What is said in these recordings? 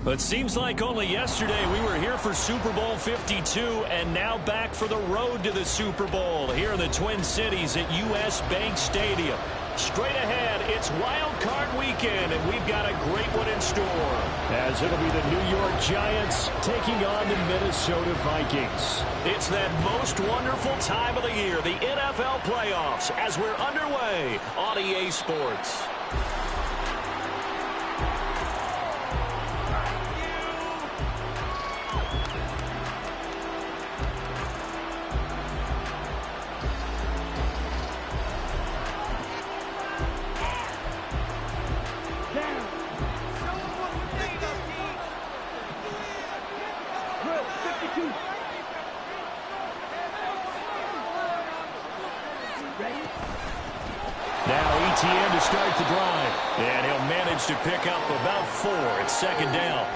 It seems like only yesterday we were here for Super Bowl 52 and now back for the road to the Super Bowl here in the Twin Cities at US Bank Stadium. Straight ahead, it's Wild Card Weekend, and we've got a great one in store. As it'll be the New York Giants taking on the Minnesota Vikings. It's that most wonderful time of the year, the NFL playoffs, as we're underway on EA Sports. Now ETN to start the drive. And he'll manage to pick up about 4. It's second down.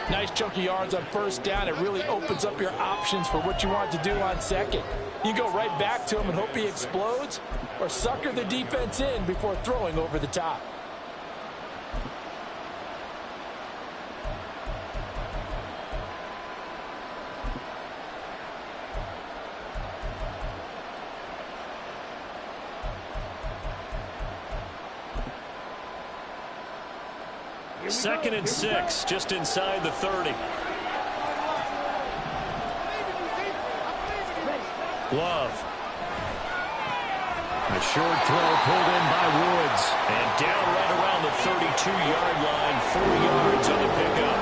Nice chunk of yards on first down. It really opens up your options for what you want to do on second. You go right back to him and hope he explodes, or sucker the defense in before throwing over the top. Second and 6, just inside the 30. Love. A short throw pulled in by Woods. And down right around the 32-yard line, 4 yards on the pickup.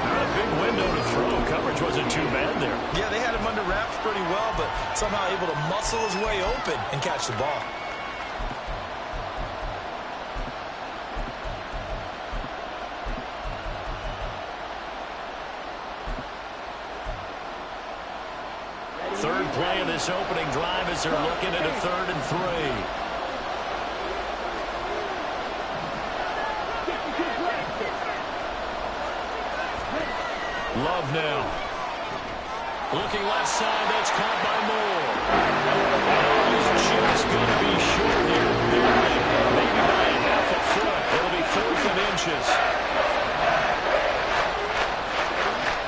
Not a big window to throw. Coverage wasn't too bad there. Yeah, they had him under wraps pretty well, but somehow able to muscle his way open and catch the ball. Third play of this opening drive as they're looking at a 3rd and 3. Love now. Looking left side, that's caught by Moore. And he's just going to be short here. Maybe by a half a foot. It'll be 4th and inches.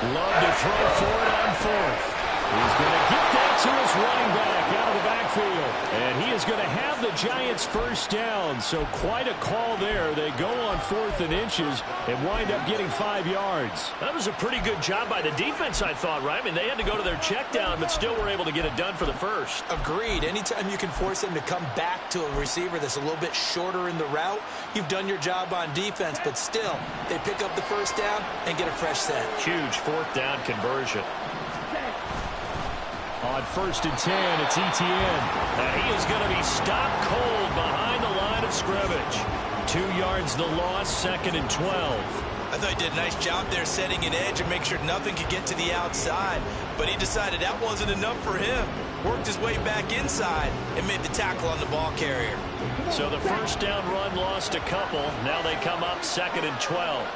Love to throw for it on 4th. He's going to get that to his running back out of the backfield. And he is going to have the Giants first down. So quite a call there. They go on 4th and inches and wind up getting 5 yards. That was a pretty good job by the defense, I thought, right? I mean, they had to go to their check down, but still were able to get it done for the first. Agreed. Anytime you can force them to come back to a receiver that's a little bit shorter in the route, you've done your job on defense, but still, they pick up the first down and get a fresh set. Huge 4th down conversion. On 1st and 10, it's ETN. And he is going to be stopped cold behind the line of scrimmage. 2 yards the loss, 2nd and 12. I thought he did a nice job there setting an edge and make sure nothing could get to the outside. But he decided that wasn't enough for him. Worked his way back inside and made the tackle on the ball carrier. So the first down run lost a couple. Now they come up 2nd and 12.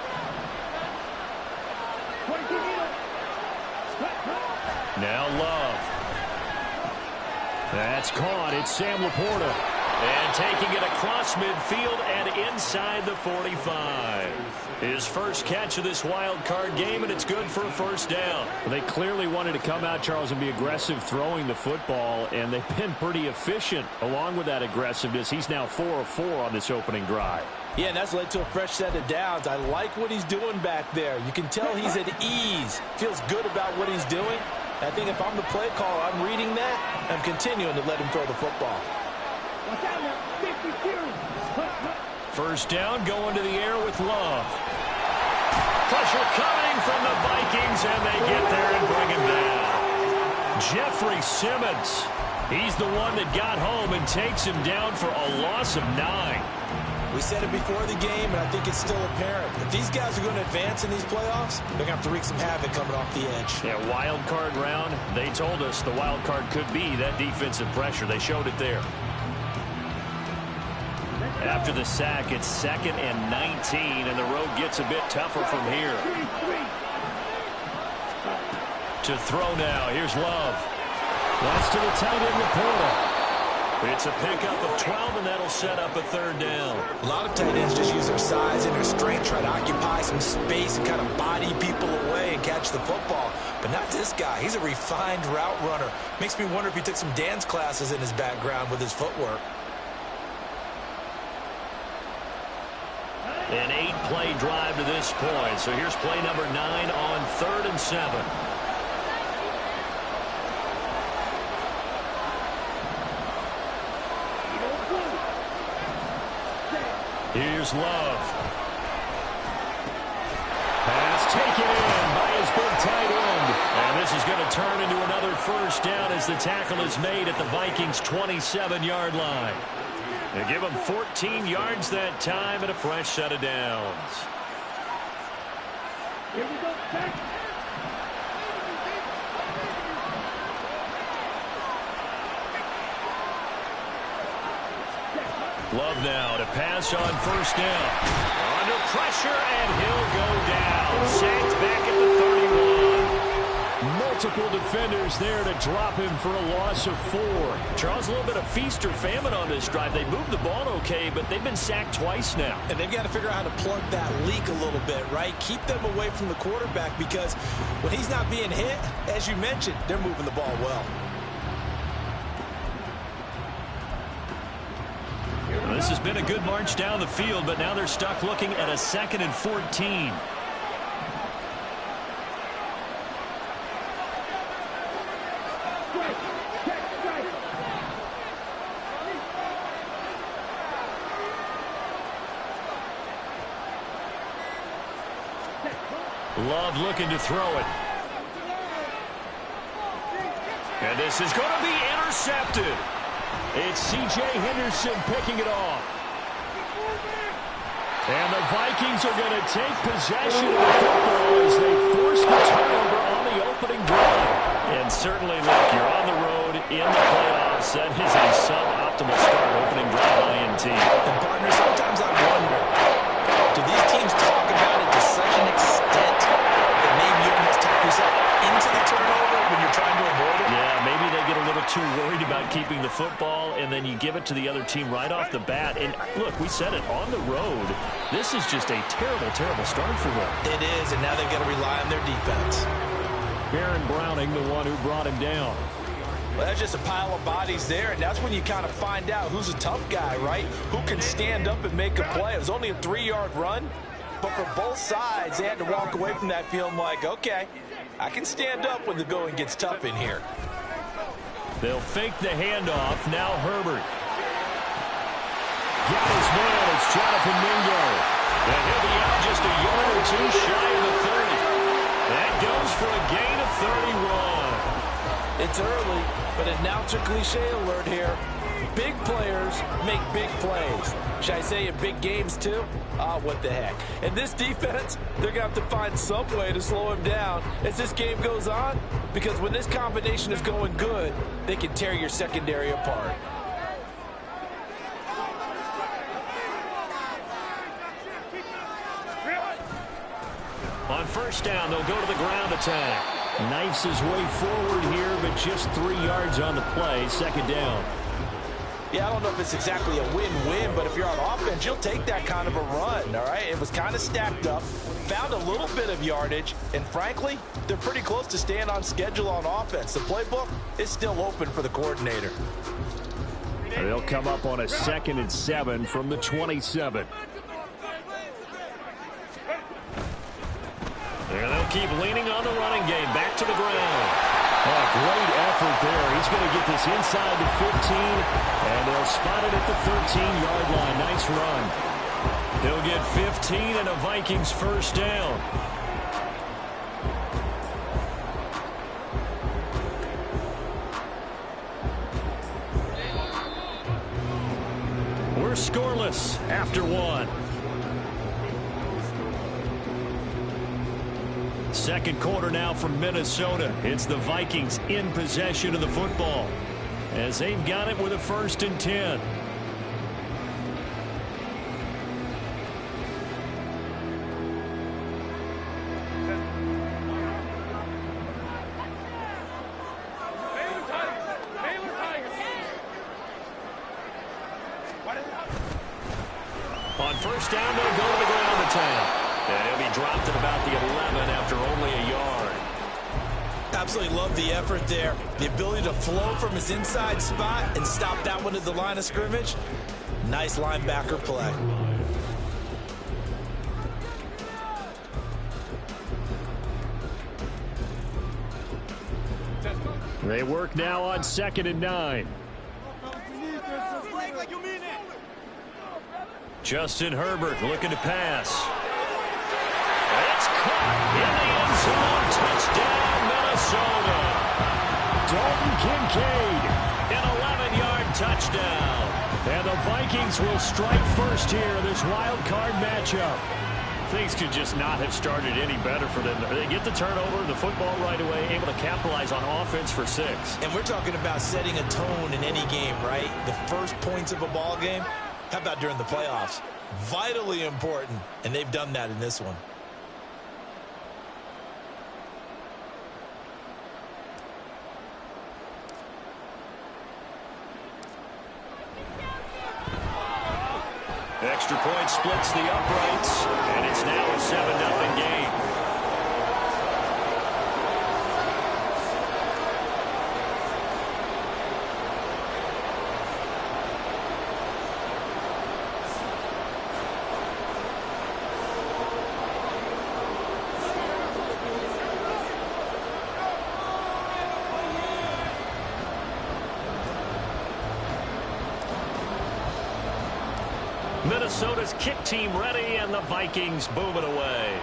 Now Love. That's caught. It's Sam Laporta. And taking it across midfield and inside the 45. His first catch of this wild card game, and it's good for a first down. They clearly wanted to come out, Charles, and be aggressive throwing the football, and they've been pretty efficient along with that aggressiveness. He's now 4 of 4 on this opening drive. Yeah, and that's led to a fresh set of downs. I like what he's doing back there. You can tell he's at ease. Feels good about what he's doing. I think if I'm the play caller, I'm reading that. I'm continuing to let him throw the football. First down, going to the air with Love. Pressure coming from the Vikings, and they get there and bring him down. Jeffrey Simmons, he's the one that got home and takes him down for a loss of 9. We said it before the game, and I think it's still apparent. If these guys are going to advance in these playoffs, they're going to have to wreak some havoc coming off the edge. Yeah, wild card round. They told us the wild card could be that defensive pressure. They showed it there. After the sack, it's 2nd and 19, and the road gets a bit tougher from here. To throw now. Here's Love. That's to the tight end, Laporta. It's a pickup of 12, and that'll set up a third down. A lot of tight ends just use their size and their strength, try to occupy some space and kind of body people away and catch the football. But not this guy. He's a refined route runner. Makes me wonder if he took some dance classes in his background with his footwork. An 8-play drive to this point. So here's play number 9 on 3rd and 7. Here's Love. Pass taken in by his big tight end. And this is going to turn into another first down as the tackle is made at the Vikings' 27-yard line. They give him 14 yards that time and a fresh set of downs. Here we go. Love now to pass on first down. Under pressure, and he'll go down. Sacked back at the 31. Multiple defenders there to drop him for a loss of 4. Charles, a little bit of feast or famine on this drive. They moved the ball okay, but they've been sacked twice now. And they've got to figure out how to plug that leak a little bit, right? Keep them away from the quarterback because when he's not being hit, as you mentioned, they're moving the ball well. This has been a good march down the field, but now they're stuck looking at a 2nd and 14. Love looking to throw it. And this is going to be intercepted. It's C.J. Henderson picking it off. And the Vikings are going to take possession of the football as they force the turnover on the opening drive. And certainly, look, you're on the road in the playoffs. That is a suboptimal start, opening drive INT. And partner, sometimes I wonder, do these teams talk about it to such an extent that maybe you almost talk yourself into the turnover when you're trying to avoid it? Yeah, maybe they get a little too worried about keeping the football, and then you give it to the other team right off the bat. And look, we said it, on the road, this is just a terrible, terrible start for them. It is, and now they've got to rely on their defense. Baron Browning, the one who brought him down. Well, that's just a pile of bodies there, and that's when you kind of find out who's a tough guy, right? Who can stand up and make a play. It was only a 3-yard run, but for both sides, they had to walk away from that feeling like, okay, I can stand up when the going gets tough in here. They'll fake the handoff. Now Herbert. Got his man. It's Jonathan Mingo. And he'll be out just a yard or two shy of the 30. That goes for a gain of 31. It's early, but announcer cliche alert here. Big players make big plays. Should I say in big games too? What the heck. And this defense, they're going to have to find some way to slow him down as this game goes on, because when this combination is going good, they can tear your secondary apart. On first down, they'll go to the ground attack. Knifes his way forward here, but just 3 yards on the play. 2nd down. Yeah, I don't know if it's exactly a win-win, but if you're on offense, you'll take that kind of a run, all right? It was kind of stacked up, found a little bit of yardage, and frankly, they're pretty close to staying on schedule on offense. The playbook is still open for the coordinator. They'll come up on a 2nd and 7 from the 27. There they'll keep leaning on the running game. Back to the ground. Oh, great effort there. He's going to get this inside the 15, and they'll spot it at the 13-yard line. Nice run. He'll get 15 and a Vikings first down. We're scoreless after 1. Second quarter now from Minnesota. It's the Vikings in possession of the football as they've got it with a 1st and 10. first down, they'll go to the ground attack. And he'll be dropped at about the 11 after only a yard. Absolutely love the effort there. The ability to flow from his inside spot and stop that one at the line of scrimmage. Nice linebacker play. They work now on 2nd and 9. Justin Herbert looking to pass. It's caught in the end zone. Touchdown, Minnesota. Dalton Kincaid, an 11-yard touchdown. And the Vikings will strike first here in this wild card matchup. Things could just not have started any better for them. They get the turnover, the football right away, able to capitalize on offense for 6. And we're talking about setting a tone in any game, right? The first points of a ball game. How about during the playoffs? Vitally important, and they've done that in this one. Extra point splits the uprights, and it's now a 7-0 game. Minnesota's kick team ready, and the Vikings booming away.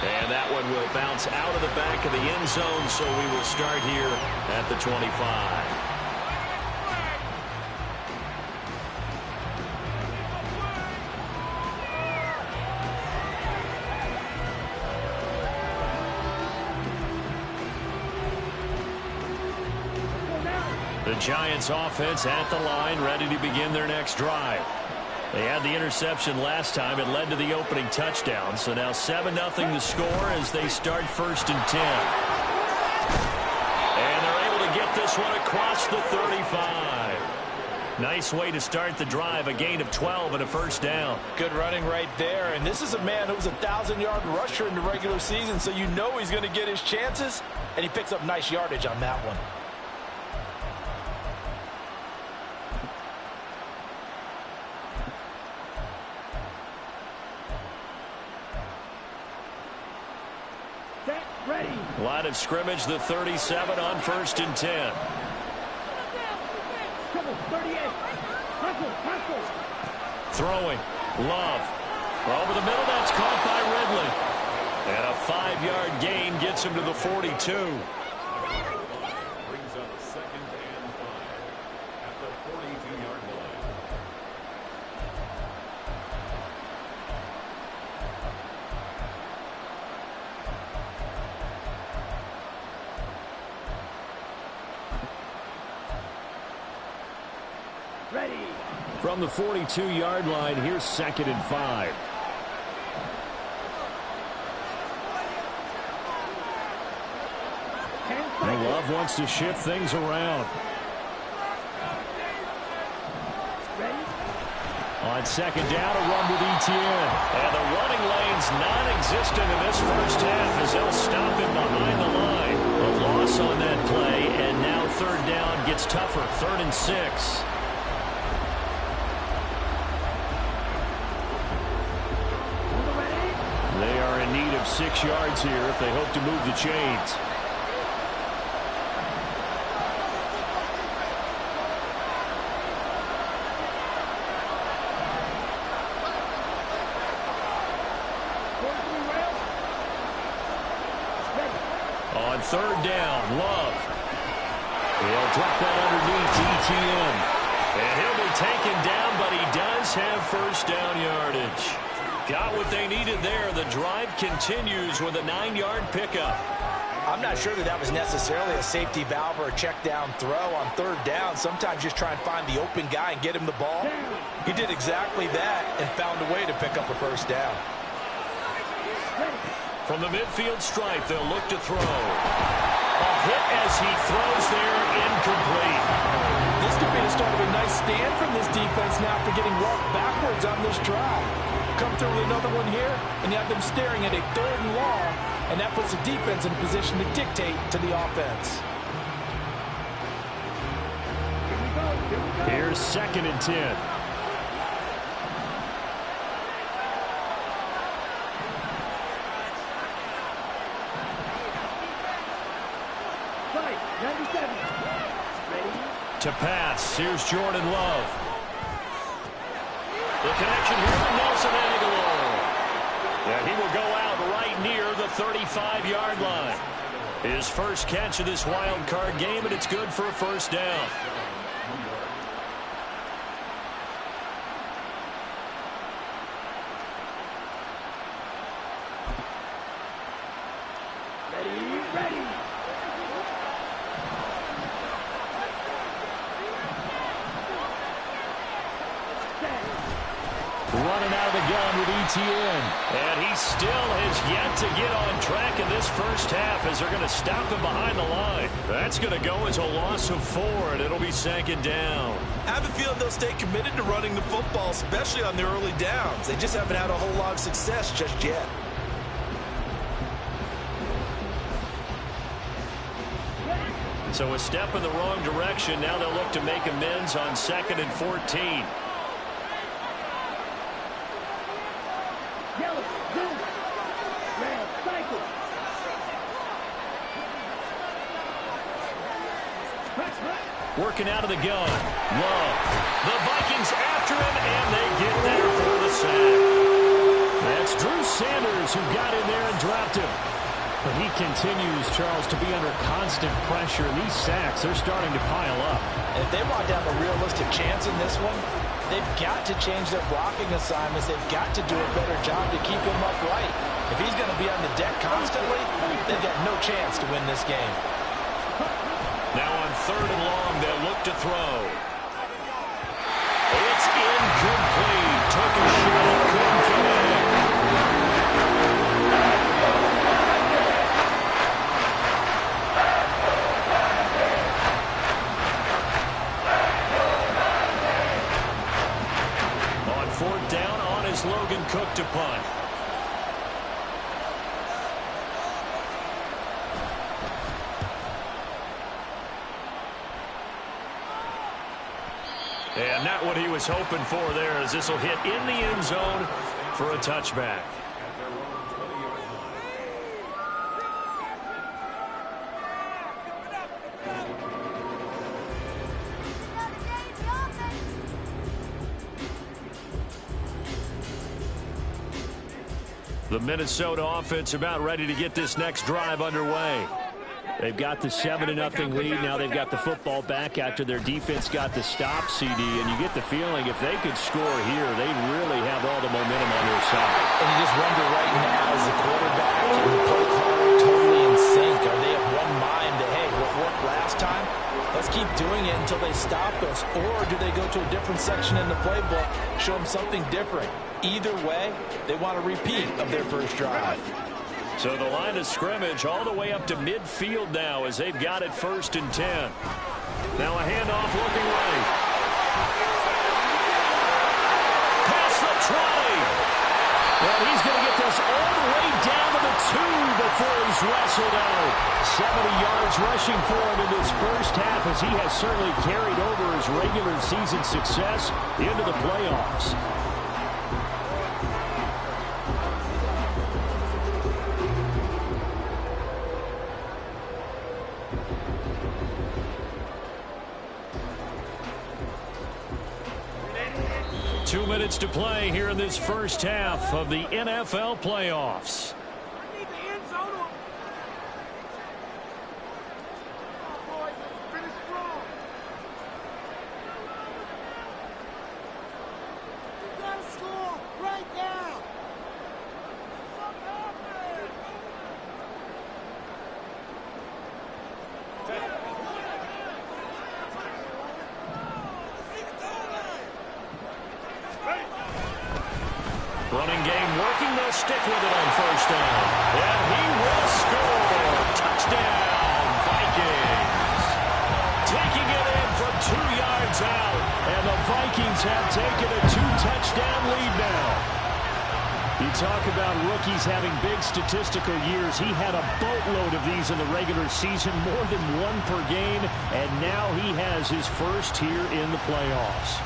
And that one will bounce out of the back of the end zone, so we will start here at the 25. The Giants offense at the line, ready to begin their next drive. They had the interception last time. It led to the opening touchdown. So now 7-0 the score as they start 1st and 10. And they're able to get this one across the 35. Nice way to start the drive. A gain of 12 and a first down. Good running right there. And this is a man who was a 1,000-yard rusher in the regular season, so you know he's going to get his chances. And he picks up nice yardage on that one. Line of scrimmage, the 37 on 1st and 10. Throwing. Love. Over the middle, that's caught by Ridley. And a 5-yard gain gets him to the 42. Brings up 2nd and 5 at the 42-yard line. From the 42-yard line, here's 2nd and 5. And Love wants to shift things around. On 2nd down, a run with ETN. And the running lane's non-existent in this first half as they'll stop him behind the line. A loss on that play, and now 3rd down gets tougher. 3rd and 6. They are in need of 6 yards here if they hope to move the chains. On 3rd down, Love. He'll drop that underneath ETN. And he'll be taken down, but he does have 1st down yardage. Got what they needed there. The drive continues with a 9-yard pickup. I'm not sure that was necessarily a safety valve or a check down throw on 3rd down. Sometimes just try and find the open guy and get him the ball. He did exactly that and found a way to pick up a 1st down. From the midfield stripe, they'll look to throw. A hit as he throws there, incomplete. This This could be the start of a nice stand from this defense now for getting walked backwards on this drive. Come through with another one here, and you have them staring at a 3rd and long, and that puts the defense in a position to dictate to the offense. Here's 2nd and 10. To pass, here's Jordan Love. The connection here with Nelson Aguilar. Yeah, he will go out right near the 35-yard line. His first catch of this wild card game, and it's good for a 1st down. Running out of the gun with PCEN. And he still has yet to get on track in this first half as they're going to stop him behind the line. That's going to go as a loss of 4, and it'll be 2nd down. I have a feeling they'll stay committed to running the football, especially on their early downs. They just haven't had a whole lot of success just yet. So a step in the wrong direction. Now they'll look to make amends on 2nd and 14. Working out of the gun. Love. The Vikings after him, and they get there for the sack. That's Drew Sanders who got in there and dropped him. But he continues, Charles, to be under constant pressure. And these sacks, they're starting to pile up. And if they want to have a realistic chance in this one, they've got to change their blocking assignments. They've got to do a better job to keep him upright. If he's going to be on the deck constantly, they've got no chance to win this game. Now on 3rd and long, they'll look to throw. It's incomplete. Took a shot, couldn't connect. On 4th down, on is Logan Cook to punt. And not what he was hoping for there, as this will hit in the end zone for a touchback. The Minnesota offense about ready to get this next drive underway. They've got the 7-0 lead. Now they've got the football back after their defense got the stop, CD. And you get the feeling if they could score here, they really have all the momentum on their side. And you just wonder right now, is the quarterback and the play caller totally in sync? Are they of one mind that, hey, what worked last time, let's keep doing it until they stop us? Or do they go to a different section in the playbook, show them something different? Either way, they want a repeat of their first drive. So the line of scrimmage all the way up to midfield now as they've got it 1st and 10. Now a handoff looking right. Past the 20. Well, he's going to get this all the way down to the 2 before he's wrestled out. 70 yards rushing for him in this first half as he has certainly carried over his regular season success into the playoffs. Minutes to play here in this first half of the NFL playoffs. Running game working. They'll stick with it on 1st down. And he will score. Touchdown, Vikings. Taking it in from 2 yards one's out, and the Vikings have taken a 2-touchdown lead now. You talk about rookies having big statistical years. He had a boatload of these in the regular season, more than one per game, and now he has his first here in the playoffs.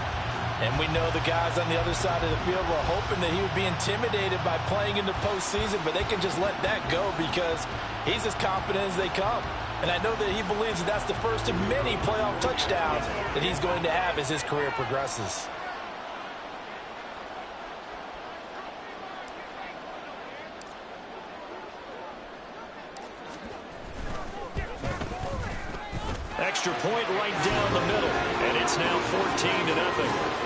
And we know the guys on the other side of the field were hoping that he would be intimidated by playing in the postseason, but they can just let that go because he's as confident as they come. And I know that he believes that that's the first of many playoff touchdowns that he's going to have as his career progresses. Extra point right down the middle, and it's now 14-0.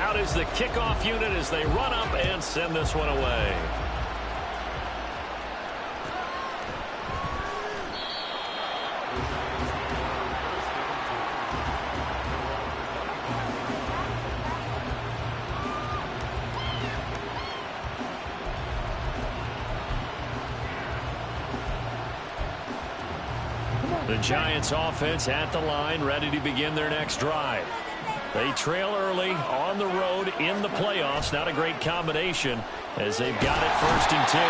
Out is the kickoff unit as they run up and send this one away. The Giants offense at the line, ready to begin their next drive. They trail early on the road in the playoffs. Not a great combination as they've got it 1st and 10.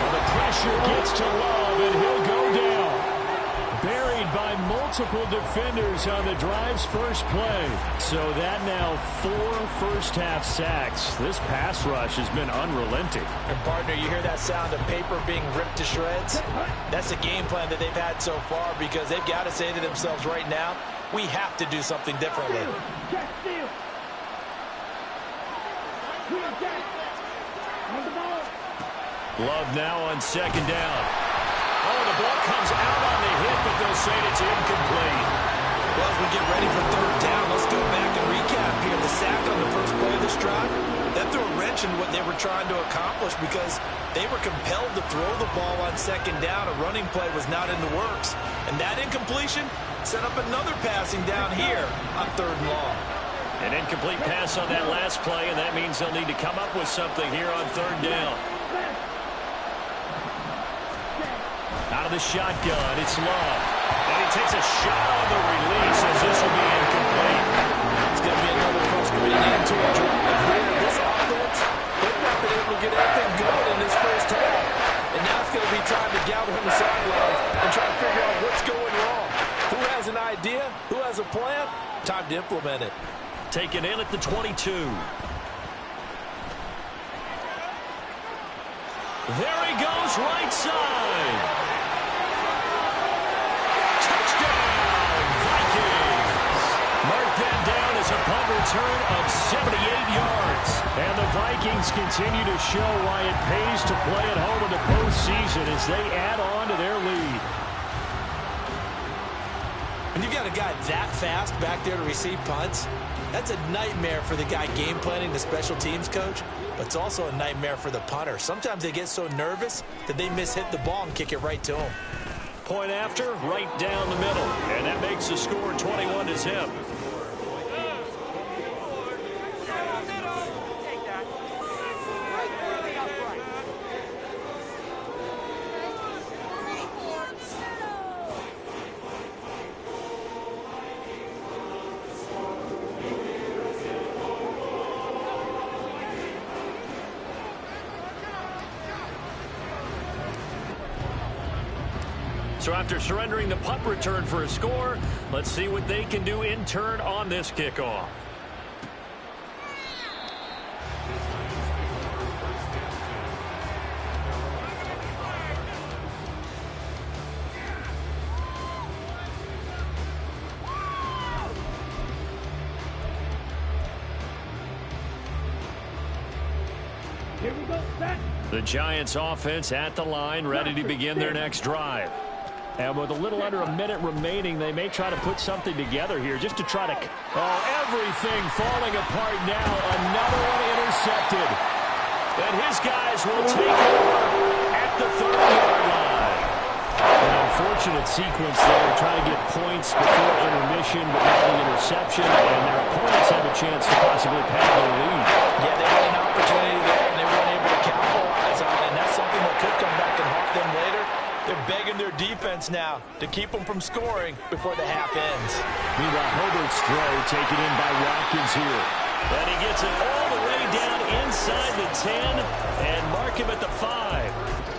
Well, the pressure gets to Love, and he'll go down. Buried by multiple defenders on the drive's first play. So that now 4 first-half sacks. This pass rush has been unrelenting. And, partner, you hear that sound of paper being ripped to shreds? That's the game plan that they've had so far because they've got to say to themselves right now, we have to do something differently. Love now on 2nd down. Oh, the ball comes out on the hit, but they'll say it's incomplete. Well, as we get ready for 3rd down, let's go back and recap here. The sack on the first play of this drive, that threw a wrench in what they were trying to accomplish because they were compelled to throw the ball on 2nd down. A running play was not in the works. And that incompletion set up another passing down here on 3rd and long. An incomplete pass on that last play, and that means they'll need to come up with something here on 3rd down. Out of the shotgun, it's Love. And he takes a shot on the release as this will be incomplete. It's going to be another frustrating end to a drive here. This offense, they've not been able to get anything going in this first half. And now it's going to be time to gather on the sidelines and try to figure out what's going wrong. Who has an idea? Who has a plan? Time to implement it. Taken in at the 22. There he goes, right side. Touchdown, Vikings. Mark that down as a punt return of 78 yards. And the Vikings continue to show why it pays to play at home in the postseason as they add on to their lead. When you've got a guy that fast back there to receive punts, that's a nightmare for the guy game planning, the special teams coach, but it's also a nightmare for the punter. Sometimes they get so nervous that they miss-hit the ball and kick it right to him. Point after, right down the middle. And that makes the score 21-0. So after surrendering the punt return for a score, let's see what they can do in turn on this kickoff. The Giants offense at the line, ready to begin their next drive. And with a little under a minute remaining, they may try to put something together here just to try to... Oh, everything falling apart now. Another one intercepted. And his guys will take over at the 30-yard line. An unfortunate sequence there, trying to get points before intermission, but now the interception, and their opponents have a chance to possibly pad their lead. Yeah, they had an opportunity there, and they weren't able to capitalize on it, and that's something that could come back and haunt them later. They're begging their defense now to keep them from scoring before the half ends. Meanwhile, Herbert's throw taken in by Watkins here. And he gets it all the way down inside the 10 and mark him at the 5.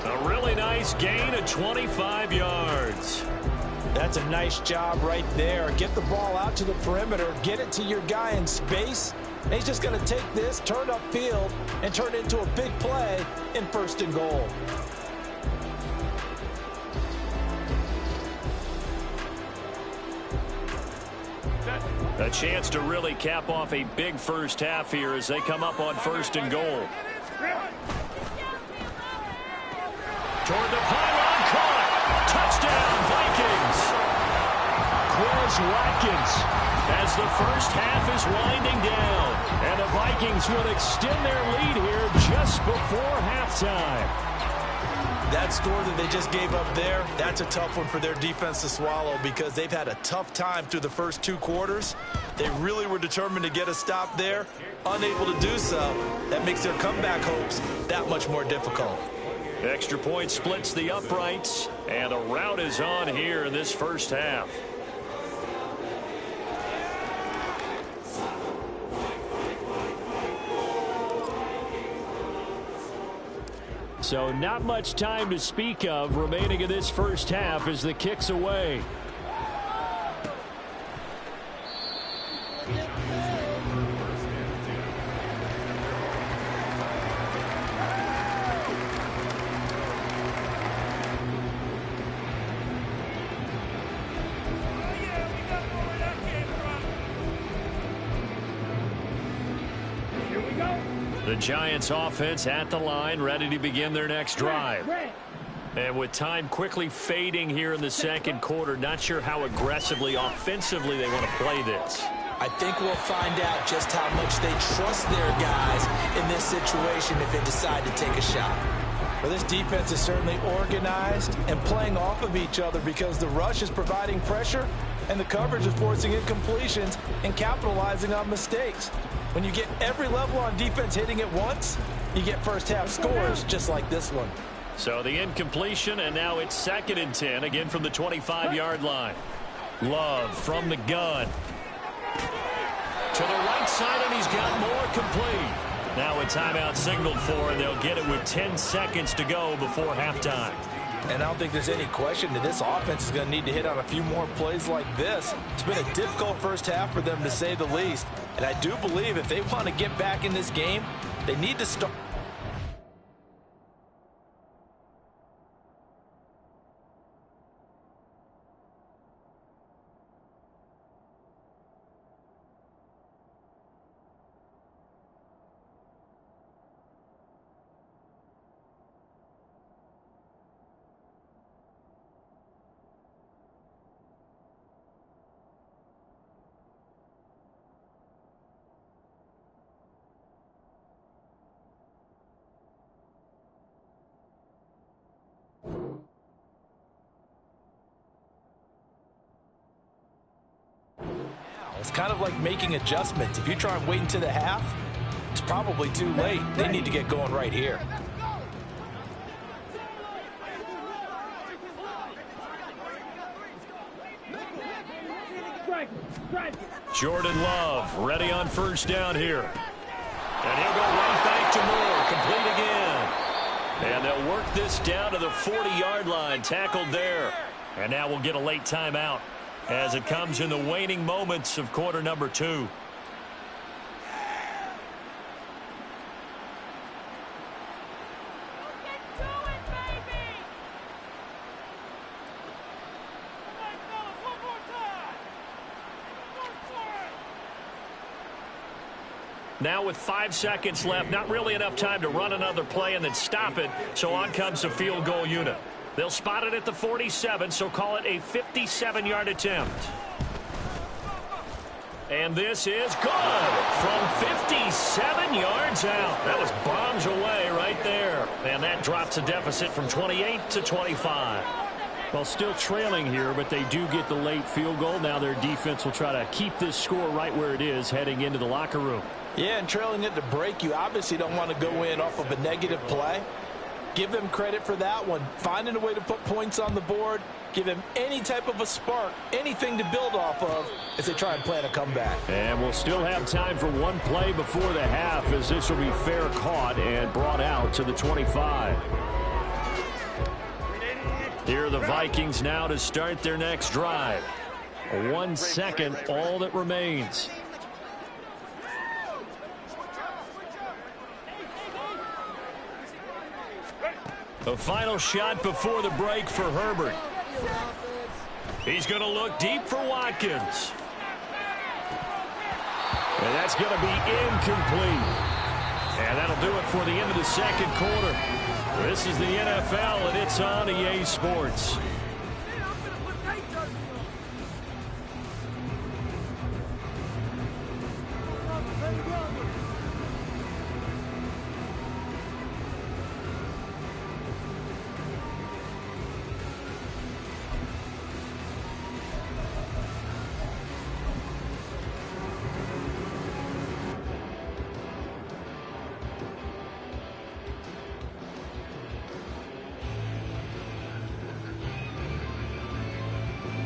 A really nice gain of 25 yards. That's a nice job right there. Get the ball out to the perimeter, get it to your guy in space. And he's just going to take this, turn upfield, and turn it into a big play in 1st and goal. A chance to really cap off a big first half here as they come up on 1st and goal. Toward the pylon, caught. Touchdown, Vikings. Quez Watkins as the first half is winding down. And the Vikings will extend their lead here just before halftime. That score that they just gave up there, that's a tough one for their defense to swallow because they've had a tough time through the first 2 quarters. They really were determined to get a stop there, unable to do so. That makes their comeback hopes that much more difficult. Extra point splits the uprights, and a rout is on here in this first half. So not much time to speak of remaining in this first half as the kick's away. The Giants offense at the line, ready to begin their next drive. And with time quickly fading here in the second quarter, not sure how aggressively, offensively they want to play this. I think we'll find out just how much they trust their guys in this situation if they decide to take a shot. Well, this defense is certainly organized and playing off of each other because the rush is providing pressure and the coverage is forcing incompletions and capitalizing on mistakes. When you get every level on defense hitting at once, you get first half scores just like this one. So the incompletion, and now it's 2nd and 10, again from the 25-yard line. Love from the gun. To the right side, and he's got more complete. Now a timeout signaled for, and they'll get it with 10 seconds to go before halftime. And I don't think there's any question that this offense is going to need to hit on a few more plays like this. It's been a difficult first half for them, to say the least. And I do believe if they want to get back in this game, they need to start. It's kind of like making adjustments. If you try and wait until the half, it's probably too late. They need to get going right here. Jordan Love ready on first down here. And he'll go right back to Moore. Complete again. And they'll work this down to the 40-yard line. Tackled there. And now we'll get a late timeout as it comes in the waning moments of quarter number 2. Now with 5 seconds left, not really enough time to run another play and then stop it, so on comes the field goal unit. They'll spot it at the 47, so call it a 57-yard attempt. And this is good from 57 yards out. That was bombs away right there. And that drops the deficit from 28 to 25. Well, still trailing here, but they do get the late field goal. Now their defense will try to keep this score right where it is heading into the locker room. Yeah, and trailing it to break, you obviously don't want to go in off of a negative play. Give them credit for that one. Finding a way to put points on the board. Give them any type of a spark, anything to build off of as they try and plan a comeback. And we'll still have time for one play before the half, as this will be fair caught and brought out to the 25. Here are the Vikings now to start their next drive. 1 second, all that remains. The final shot before the break for Herbert. He's going to look deep for Watkins. And that's going to be incomplete. And that'll do it for the end of the second quarter. This is the NFL, and it's on EA Sports.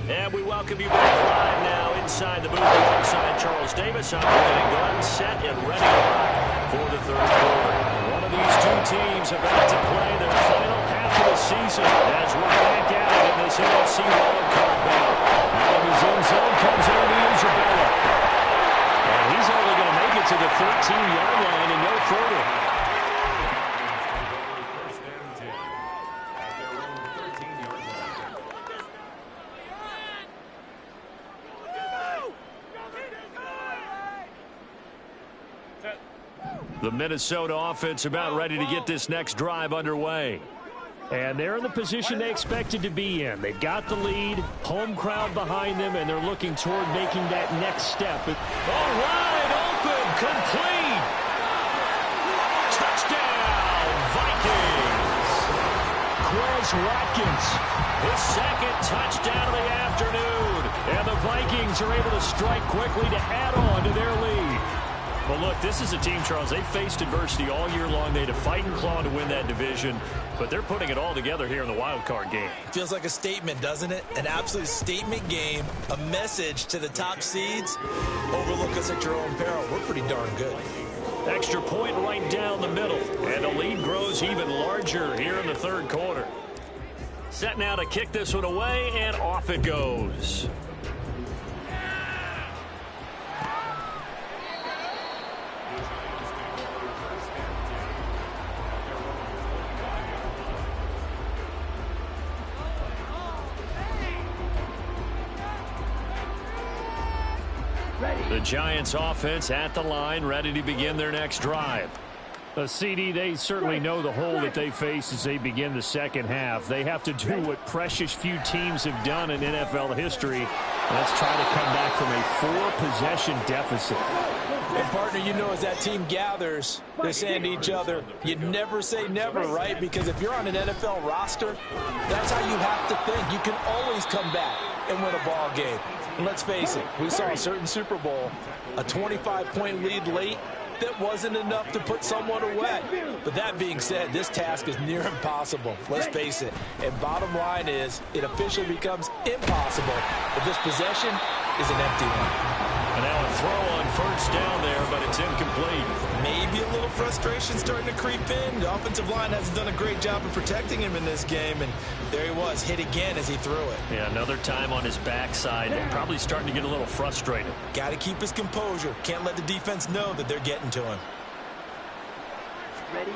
And we welcome you back live now inside the booth alongside Charles Davis. I'm getting gun set and ready to rock for the third quarter. One of these two teams about to play their final half of the season as we're back at it in this NFC wildcard battle. Out of his end zone comes Andy Isabella. And he's only going to make it to the 13-yard line and no further. The Minnesota offense about ready to get this next drive underway. And they're in the position they expected to be in. They've got the lead, home crowd behind them, and they're looking toward making that next step. All wide open, complete. Touchdown, Vikings. Quez Watkins, his second touchdown of the afternoon. And the Vikings are able to strike quickly to add on to their lead. Well, look, this is a team, Charles, they faced adversity all year long. They had to fight and claw to win that division, but they're putting it all together here in the wild card game. Feels like a statement, doesn't it? An absolute statement game, a message to the top seeds. Overlook us at your own peril. We're pretty darn good. Extra point right down the middle, and the lead grows even larger here in the third quarter. Set now to kick this one away, and off it goes. The Giants offense at the line, ready to begin their next drive. CD, they certainly know the hole that they face as they begin the second half. They have to do what precious few teams have done in NFL history. Let's try to come back from a 4-possession deficit. And, partner, you know as that team gathers, they're saying to each other, you never say never, right? Because if you're on an NFL roster, that's how you have to think. You can always come back and win a ball game. And let's face it, we saw a certain Super Bowl, a 25-point lead late, that wasn't enough to put someone away. But that being said, this task is near impossible. Let's face it. And bottom line is, it officially becomes impossible if this possession is an empty one. And now a throw on first down there, but it's incomplete. Maybe a little frustration starting to creep in. The offensive line hasn't done a great job of protecting him in this game, and there he was, hit again as he threw it. Yeah, another time on his backside, probably starting to get a little frustrated. Got to keep his composure. Can't let the defense know that they're getting to him. Ready?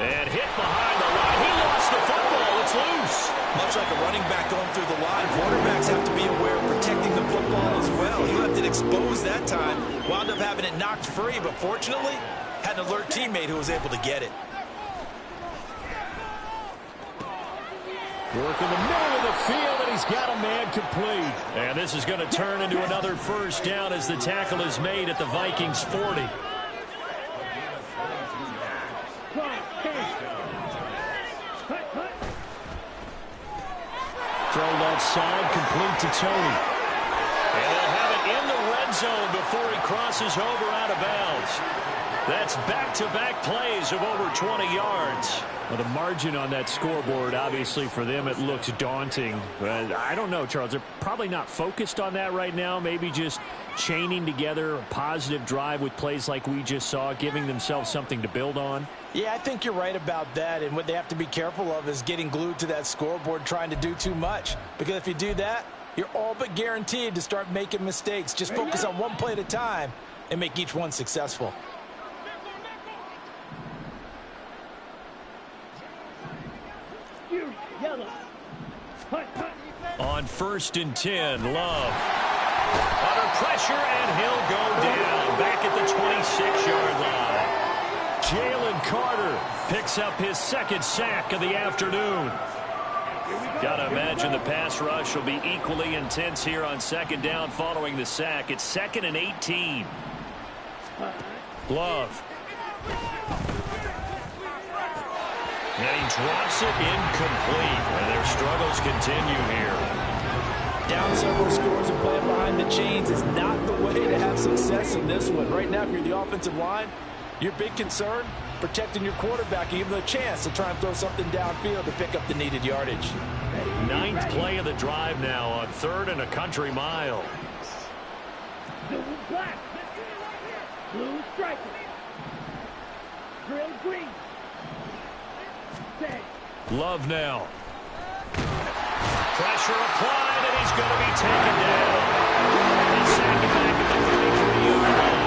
And hit behind the line. He lost the football. It's loose. Much like a running back going through the line, quarterbacks have to be aware of protecting the football as well. He left it exposed that time. Wound up having it knocked free, but fortunately, had an alert teammate who was able to get it. Working the middle of the field, and he's got a man complete. And this is going to turn into another first down as the tackle is made at the Vikings 40. Throw left side, complete to Tony. And they'll have it in the red zone before he crosses over out of bounds. That's back-to-back plays of over 20 yards. Well, the margin on that scoreboard, obviously, for them, it looks daunting. But I don't know, Charles. They're probably not focused on that right now. Maybe just chaining together a positive drive with plays like we just saw, giving themselves something to build on. Yeah, I think you're right about that. And what they have to be careful of is getting glued to that scoreboard trying to do too much. Because if you do that, you're all but guaranteed to start making mistakes. Just focus on one play at a time and make each one successful. On 1st and 10, Love. Under pressure, and he'll go down back at the 26-yard line. Jalen Carter Picks up his second sack of the afternoon. Got to imagine the pass rush will be equally intense here on 2nd down following the sack. It's 2nd and 18. Love. And he drops it incomplete. And their struggles continue here. Down several scores and playing behind the chains is not the way to have success in this one. Right now, if you're the offensive line, your big concern, protecting your quarterback, give him a chance to try and throw something downfield to pick up the needed yardage. 9th play of the drive now on 3rd and a country mile. Blue black. Blue striker. Drill green. Set. Love now. Pressure applied, and he's going to be taken down. He's sacking back at the 33-yard line.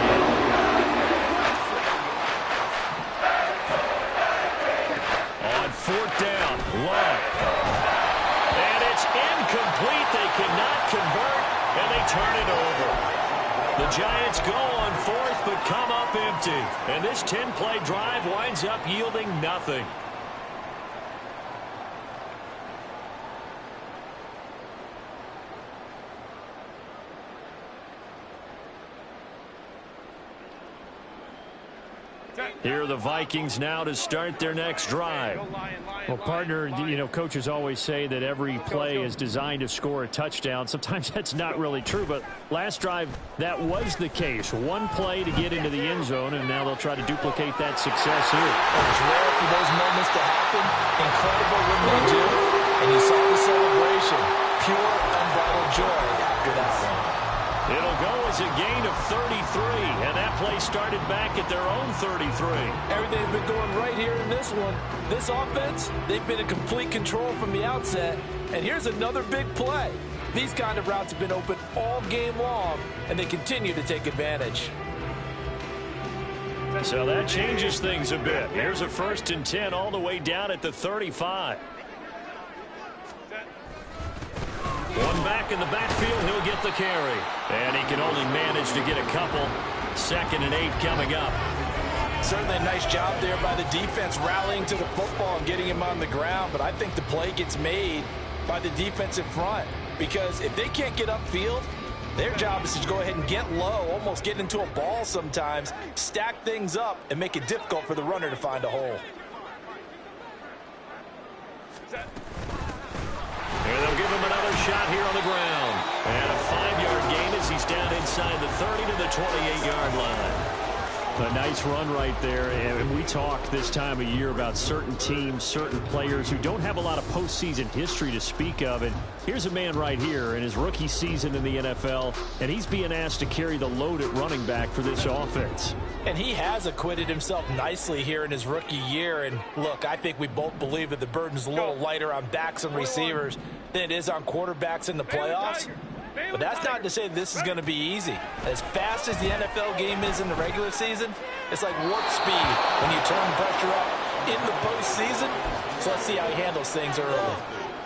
On 4th down, Love. And it's incomplete. They cannot convert, and they turn it over. The Giants go on 4th, but come up empty. And this 10-play drive winds up yielding nothing. Here are the Vikings now to start their next drive. Well, partner, you know, coaches always say that every play is designed to score a touchdown. Sometimes that's not really true, but last drive, that was the case. One play to get into the end zone, and now they'll try to duplicate that success here. It's rare for those moments to happen. Incredible when they do. And you saw the celebration. Pure, unbridled joy after that one. It'll go as a gain of 33, and that play started back at their own 33. Everything's been going right here in this one. This offense, they've been in complete control from the outset. And here's another big play. These kind of routes have been open all game long, and they continue to take advantage. So that changes things a bit. Here's a 1st and 10 all the way down at the 35. One back in the backfield, he'll get the carry. And he can only manage to get a couple. 2nd and 8 coming up. Certainly a nice job there by the defense rallying to the football and getting him on the ground. But I think the play gets made by the defensive front. Because if they can't get upfield, their job is to go ahead and get low, almost get into a ball sometimes, stack things up, and make it difficult for the runner to find a hole. And they'll give him another shot here on the ground. And a 5-yard gain as he's down inside the 30 to the 28-yard line. A nice run right there, and we talk this time of year about certain teams, certain players who don't have a lot of postseason history to speak of, and here's a man right here in his rookie season in the NFL, and he's being asked to carry the load at running back for this offense. And he has acquitted himself nicely here in his rookie year, and look, I think we both believe that the burden's a little lighter on backs and receivers than it is on quarterbacks in the playoffs. But that's not to say this is going to be easy. As fast as the NFL game is in the regular season, it's like warp speed when you turn pressure up in the postseason. So let's see how he handles things early.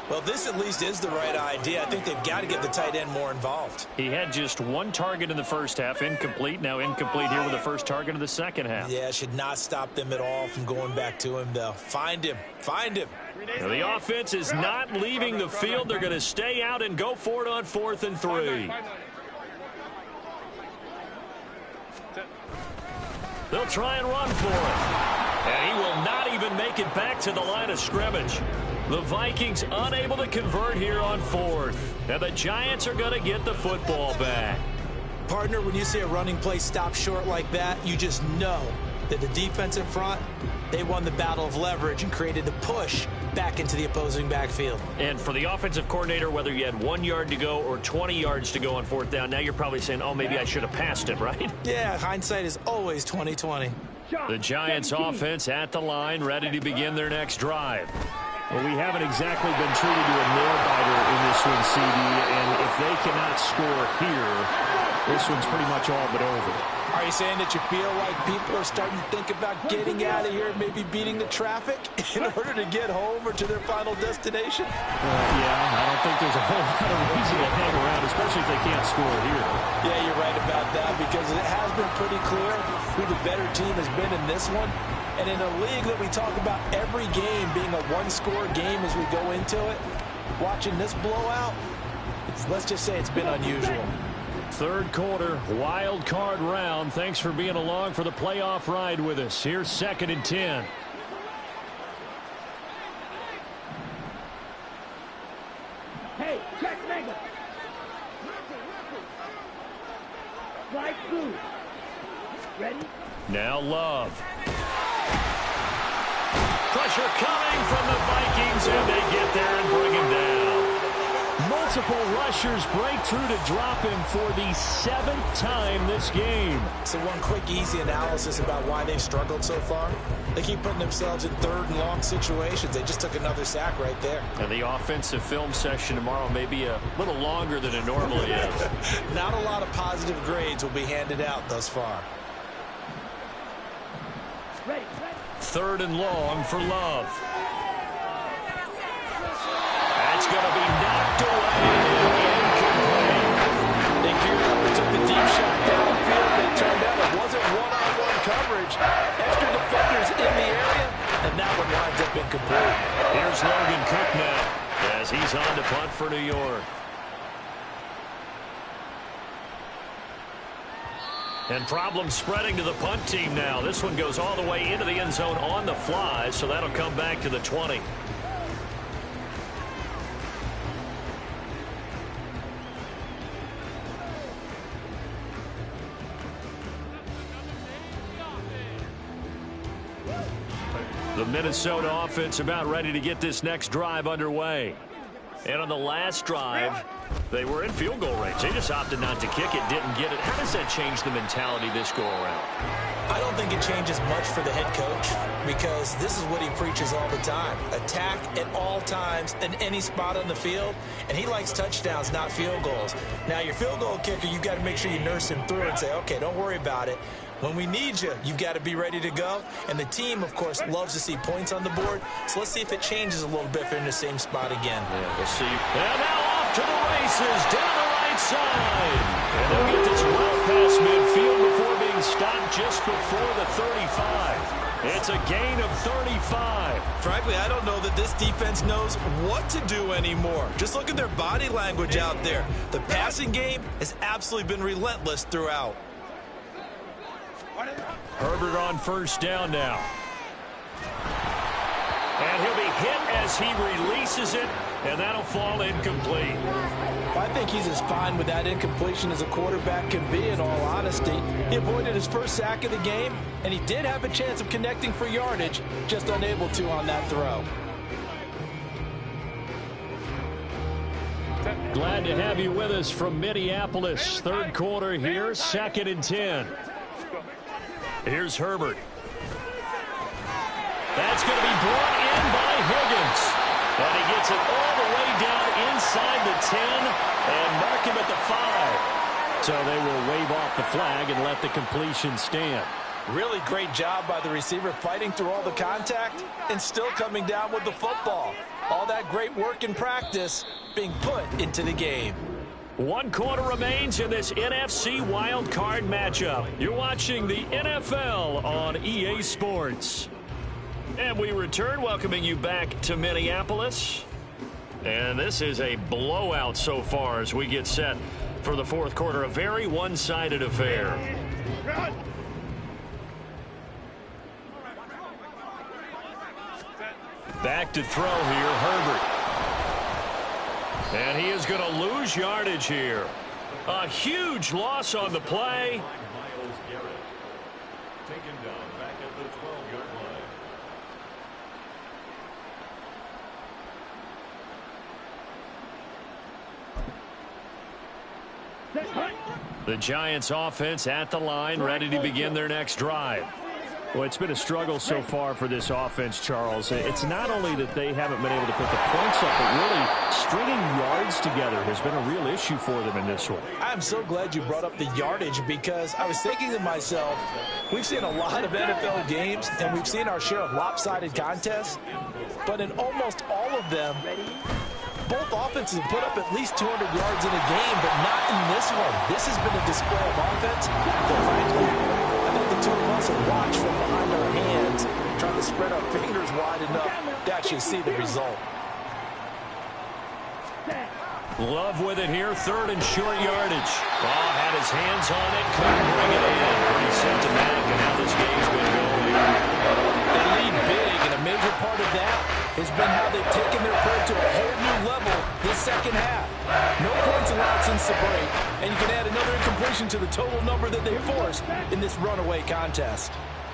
Well, this at least is the right idea. I think they've got to get the tight end more involved. He had just one target in the first half, incomplete. Now incomplete here with the first target of the second half. Yeah, should not stop them at all from going back to him, though. Find him. Find him. Now, the offense is not leaving the field. They're going to stay out and go for it on 4th and 3. They'll try and run for it. And he will not even make it back to the line of scrimmage. The Vikings unable to convert here on 4th. And the Giants are going to get the football back. Partner, when you see a running play stop short like that, you just know that the defensive front, they won the battle of leverage and created the push back into the opposing backfield. And for the offensive coordinator, whether you had 1 yard to go or 20 yards to go on 4th down, now you're probably saying, oh, maybe I should have passed it, right? Yeah, hindsight is always 20/20. The Giants offense at the line, ready to begin their next drive. Well, we haven't exactly been treated to a nail-biter in this one, CD, and if they cannot score here, this one's pretty much all but over. Are you saying that you feel like people are starting to think about getting out of here and maybe beating the traffic in order to get home or to their final destination? Yeah, I don't think there's a whole lot of reason to hang around, especially if they can't score here. Yeah, you're right about that because it has been pretty clear who the better team has been in this one. And in a league that we talk about every game being a one-score game as we go into it, watching this blowout, let's just say it's been unusual. 3rd quarter, wild card round. Thanks for being along for the playoff ride with us. Here's 2nd and 10. Hey, check Mega. Slide through. Ready? Now Love. Pressure coming from the Vikings, and they get there and bring him down. Multiple rushers break through to drop him for the 7th time this game. So one quick, easy analysis about why they've struggled so far. They keep putting themselves in 3rd and long situations. They just took another sack right there. And the offensive film session tomorrow may be a little longer than it normally is. Not a lot of positive grades will be handed out thus far. Ready. 3rd and long for Love. That's going to be knocked away and incomplete. They geared up and took the deep shot downfield. It turned out it wasn't one-on-one coverage. Extra defenders in the area, and that one winds up incomplete. Here's Logan Cook now as he's on to punt for New York. And problems spreading to the punt team now. This one goes all the way into the end zone on the fly, so that'll come back to the 20. The Minnesota offense about ready to get this next drive underway. And on the last drive, they were in field goal range. They just opted not to kick it, didn't get it. How does that change the mentality this go around? I don't think it changes much for the head coach because this is what he preaches all the time. Attack at all times in any spot on the field, and he likes touchdowns, not field goals. Now, your field goal kicker, you've got to make sure you nurse him through and say, okay, don't worry about it. When we need you, you've got to be ready to go. And the team, of course, loves to see points on the board. So let's see if it changes a little bit if they're in the same spot again. Yeah, we'll see. And now off to the races down the right side. And they'll get this well past midfield before being stopped just before the 35. It's a gain of 35. Frankly, I don't know that this defense knows what to do anymore. Just look at their body language out there. The passing game has absolutely been relentless throughout. Herbert on 1st down now. And he'll be hit as he releases it, and that'll fall incomplete. I think he's as fine with that incompletion as a quarterback can be, in all honesty. He avoided his first sack of the game, and he did have a chance of connecting for yardage, just unable to on that throw. Glad to have you with us from Minneapolis. 3rd quarter here, 2nd and 10. Here's Herbert. That's going to be brought in by Higgins. And he gets it all the way down inside the 10 and mark him at the 5. So they will wave off the flag and let the completion stand. Really great job by the receiver fighting through all the contact and still coming down with the football. All that great work in practice being put into the game. 1 quarter remains in this NFC wild card matchup. You're watching the NFL on EA Sports. And we return, welcoming you back to Minneapolis. And this is a blowout so far as we get set for the fourth quarter. A very one-sided affair. Back to throw here, Herbert. And he is going to lose yardage here. A huge loss on the play. Miles Garrett. Taken down back at the 12-yard line. The Giants offense at the line, ready to begin their next drive. Well, it's been a struggle so far for this offense, Charles. It's not only that they haven't been able to put the points up, but really stringing yards together has been a real issue for them in this one. I'm so glad you brought up the yardage because I was thinking to myself, we've seen a lot of NFL games and we've seen our share of lopsided contests, but in almost all of them, both offenses have put up at least 200 yards in a game, but not in this one. This has been a display of offense that, frankly, I think the two of us have watched from behind our hands, trying to spread our fingers wide enough to actually see the result. Love with it here, third and short yardage. Ball had his hands on it, couldn't bring it in. Pretty symptomatic of how this game's been going. They lead big, and a major part of that has been how they've taken their play to a whole new level this second half. No points allowed since the break, and you can add another incompletion to the total number that they forced in this runaway contest.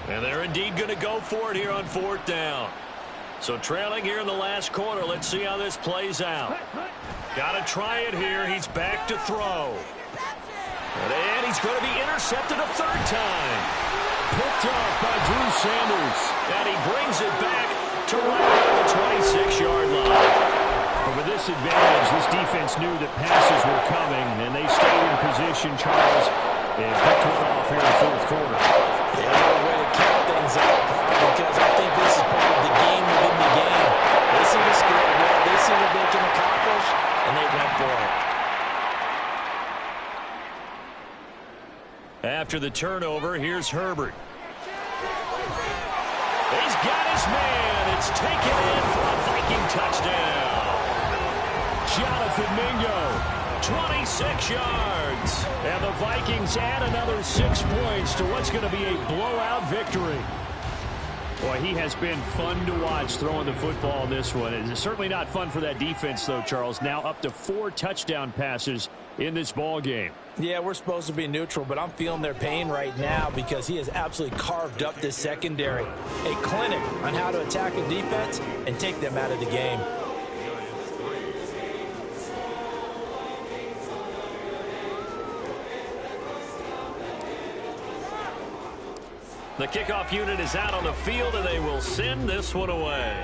And they're indeed going to go for it here on fourth down. So trailing here in the last quarter, let's see how this plays out. Got to try it here. He's back to throw. And he's going to be intercepted a third time. Picked off by Drew Sanders. And he brings it back to right around the 26-yard line. But with this advantage, this defense knew that passes were coming, and they stayed in position, Charles, and picked one off here in the fourth quarter. Yeah, what a way to count things out, because I think this is part of the game within the game. They see the scoreboard, they see what they can accomplish, and they went for it. After the turnover, here's Herbert. He's got his man. It's taken in for a Viking touchdown. Jonathan Mingo, 26 yards. and the Vikings add another 6 points to what's going to be a blowout victory. Boy, he has been fun to watch throwing the football in this one. It's certainly not fun for that defense, though, Charles. Now up to 4 touchdown passes in this ball game. Yeah, we're supposed to be neutral, but I'm feeling their pain right now because he has absolutely carved up this secondary. A clinic on how to attack a defense and take them out of the game. The kickoff unit is out on the field, and they will send this one away.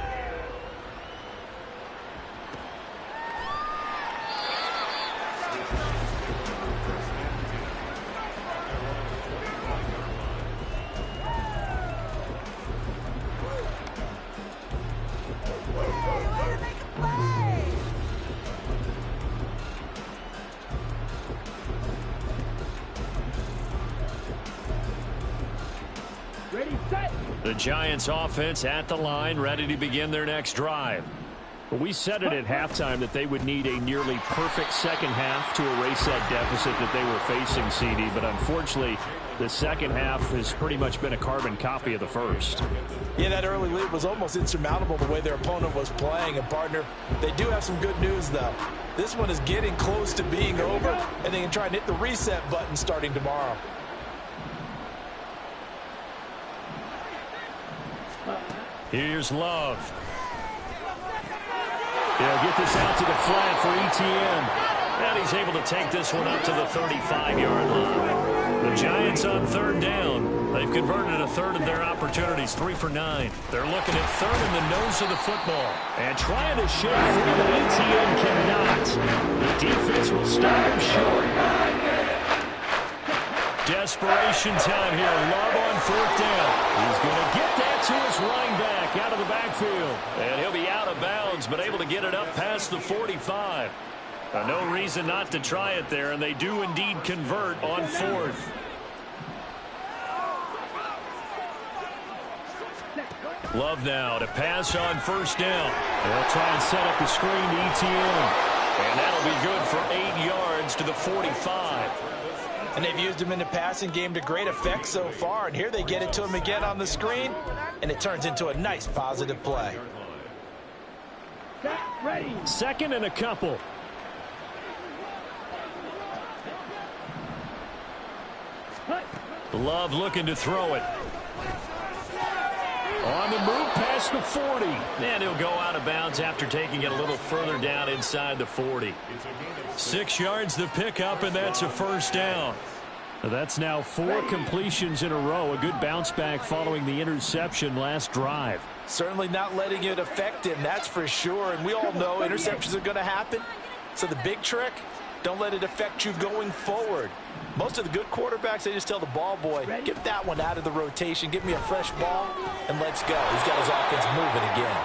The Giants offense at the line, ready to begin their next drive. We said it at halftime that they would need a nearly perfect second half to erase that deficit that they were facing, CD. But unfortunately, the second half has pretty much been a carbon copy of the first. Yeah, that early lead was almost insurmountable the way their opponent was playing. And, partner, they do have some good news, though. This one is getting close to being over, and they can try and hit the reset button starting tomorrow. Here's Love. They'll get this out to the flat for ETN. And he's able to take this one up to the 35-yard line. The Giants on third down. They've converted a third of their opportunities, 3 for 9. They're looking at third in the nose of the football. And trying to shake free, but ETN cannot. The defense will stop him short. Desperation time here. Love on fourth down. He's going to get that to his running back out of the backfield. And he'll be out of bounds, but able to get it up past the 45. No reason not to try it there, and they do indeed convert on fourth. Love now to pass on first down. They'll try and set up the screen to ETN. And that'll be good for 8 yards to the 45. And they've used him in the passing game to great effect so far. And here they get it to him again on the screen. And it turns into a nice positive play. Ready. Second and a couple. Love looking to throw it. On the move past the 40. And he'll go out of bounds after taking it a little further down inside the 40. 6 yards to pick up, and that's a first down. That's now 4 completions in a row. A good bounce back following the interception last drive. Certainly not letting it affect him, that's for sure. And we all know interceptions are going to happen. So the big trick, don't let it affect you going forward. Most of the good quarterbacks, they just tell the ball boy, get that one out of the rotation, give me a fresh ball, and let's go. He's got his offense moving again.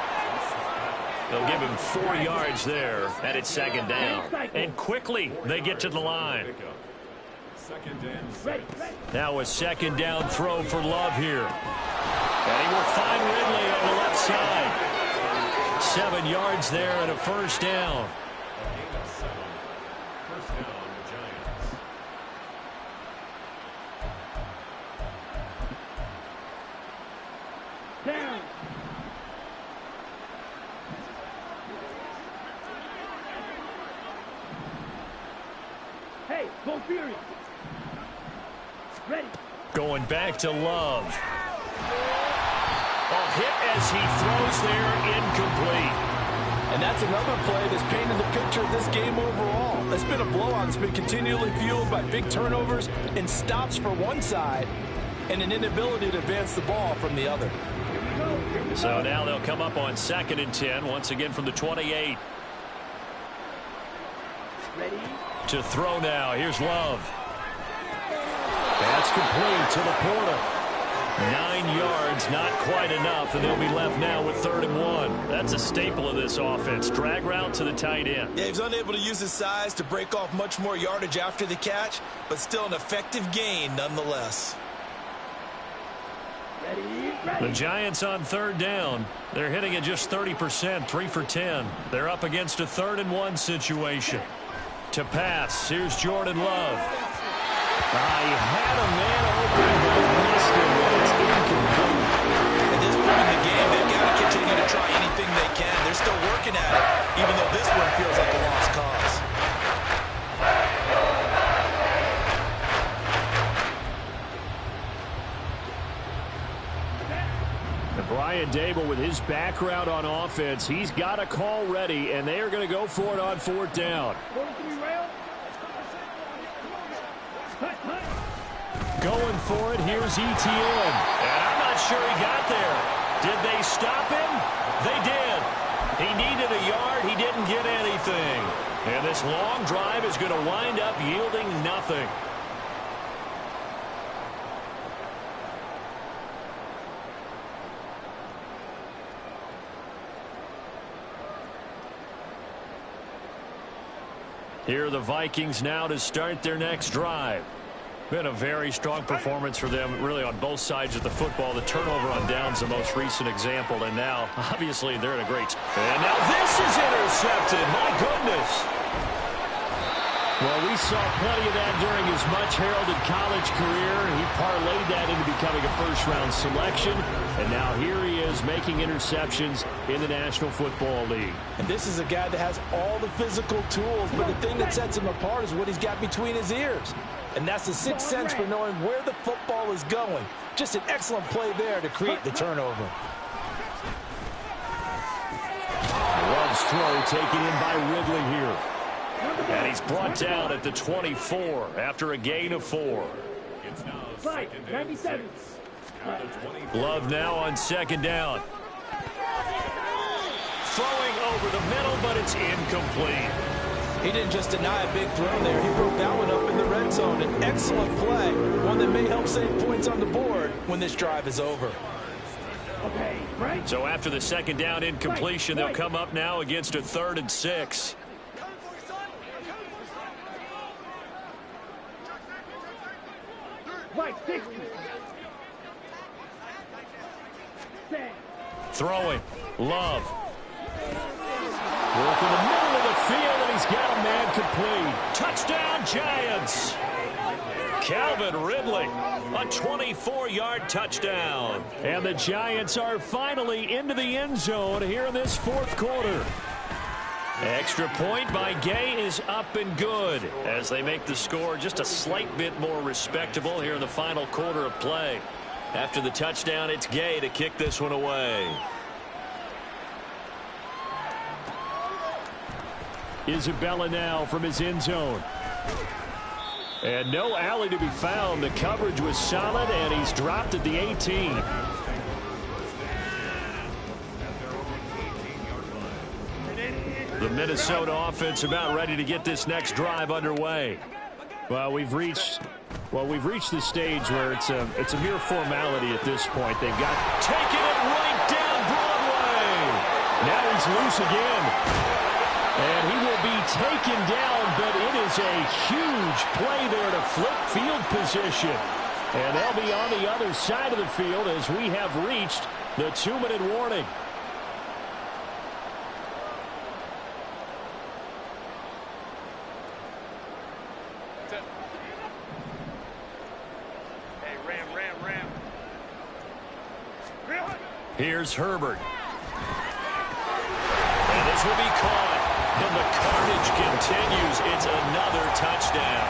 They'll give him 4 yards there, and it's second down. And quickly, they get to the line. Now a second down throw for Love here. And he will find Ridley on the left side. 7 yards there and a first down. Down. Hey, go Fury. Ready. Going back to Love. A hit as he throws there, incomplete. And that's another play that's painted the picture of this game overall. It's been a blowout that's been continually fueled by big turnovers and stops for one side and an inability to advance the ball from the other. So now they'll come up on 2nd and 10, once again from the 28. Ready. To throw now. Here's Love. That's complete to the Porter. 9 yards, not quite enough, and they'll be left now with 3rd and 1. That's a staple of this offense. Drag route to the tight end. Yeah, he's unable to use his size to break off much more yardage after the catch, but still an effective gain nonetheless. The Giants on 3rd down. They're hitting at just 30%, 3 for 10. They're up against a 3rd and 1 situation. To pass, here's Jordan Love. He had a man open, but missed him. It's incomplete. At this point in the game, they've got to continue to try anything they can. They're still working at it, even though this one feels like a lost cause. Brian Dable, with his background on offense, he's got a call ready, and they are going to go for it on 4th down. Going for it, here's ETN. And I'm not sure he got there. Did they stop him? They did. He needed a yard. He didn't get anything. And this long drive is going to wind up yielding nothing. Here are the Vikings now to start their next drive. Been a very strong performance for them, really, on both sides of the football. The turnover on downs, the most recent example, and now, obviously, they're in a great spot. And now this is intercepted. My goodness. Well, we saw plenty of that during his much-heralded college career. He parlayed that into becoming a first-round selection. And now here he is making interceptions in the National Football League. And this is a guy that has all the physical tools, but the thing that sets him apart is what he's got between his ears. And that's the sixth sense for knowing where the football is going. Just an excellent play there to create the turnover. Love's throw taken in by Ridley here. And he's brought down at the 24 after a gain of 4. 97. Love now on 2nd down. Throwing over the middle, but it's incomplete. He didn't just deny a big throw there. He broke that one up in the red zone. An excellent play. One that may help save points on the board when this drive is over. Okay, right. So after the 2nd down incompletion, they'll come up now against a 3rd and 6. Right, 60. Set. Throwing. Love. Working the middle of the field, and he's got a man complete. Touchdown, Giants. Calvin Ridley, a 24-yard touchdown. And the Giants are finally into the end zone here in this fourth quarter. Extra point by Gay is up and good as they make the score just a slight bit more respectable here in the final quarter of play. After the touchdown, it's Gay to kick this one away. Isabella now from his end zone. And no alley to be found. The coverage was solid, and he's dropped at the 18. The Minnesota offense about ready to get this next drive underway. Well, we've reached the stage where it's a mere formality at this point. They've got taking it right down Broadway. Now he's loose again. And he will be taken down, but it is a huge play there to flip field position. And they'll be on the other side of the field as we have reached the 2-minute warning. Here's Herbert. And this will be caught. And the carnage continues. It's another touchdown.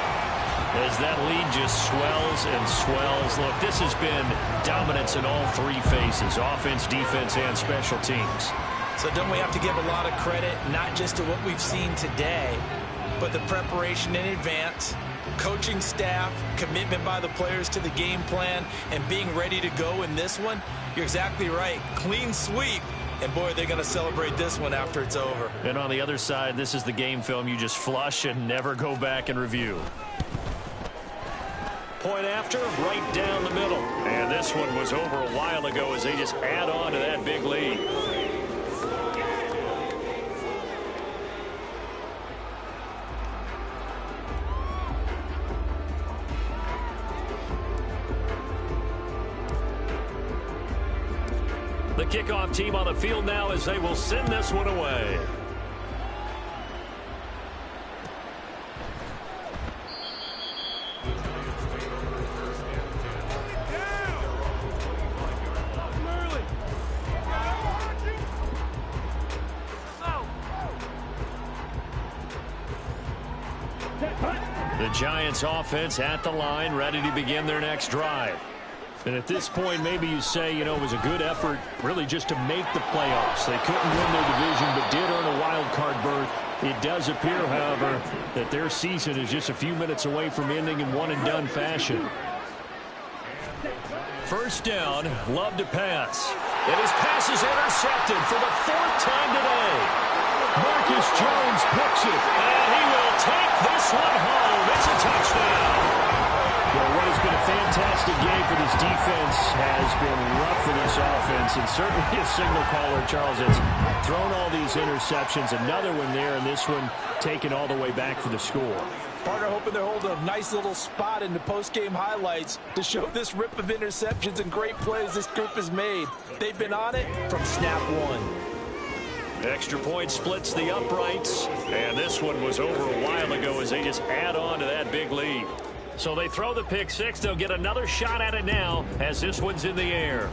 As that lead just swells and swells. Look, this has been dominance in all three phases. Offense, defense, and special teams. So don't we have to give a lot of credit, not just to what we've seen today, but the preparation in advance, coaching staff, commitment by the players to the game plan, and being ready to go in this one? You're exactly right. Clean sweep. And, boy, they're going to celebrate this one after it's over. And on the other side, this is the game film you just flush and never go back and review. Point after, right down the middle. And this one was over a while ago as they just add on to that big lead. The kickoff team on the field now as they will send this one away. The Giants offense at the line, ready to begin their next drive. And at this point, maybe you say, you know, it was a good effort really just to make the playoffs. They couldn't win their division but did earn a wild card berth. It does appear, however, that their season is just a few minutes away from ending in one-and-done fashion. First down, Love to pass. And his pass is intercepted for the fourth time today. Marcus Jones picks it, and he will take this one home. It's a touchdown. Well, what has been a fantastic game for this defense has been rough for this offense, and certainly a signal caller, Charles, that's thrown all these interceptions. Another one there, and this one taken all the way back for the score. Partner hoping they're holding a nice little spot in the post-game highlights to show this rip of interceptions and great plays this group has made. They've been on it from snap one. Extra point splits the uprights, and this one was over a while ago as they just add on to that big lead. So they throw the pick six. They'll get another shot at it now as this one's in the air.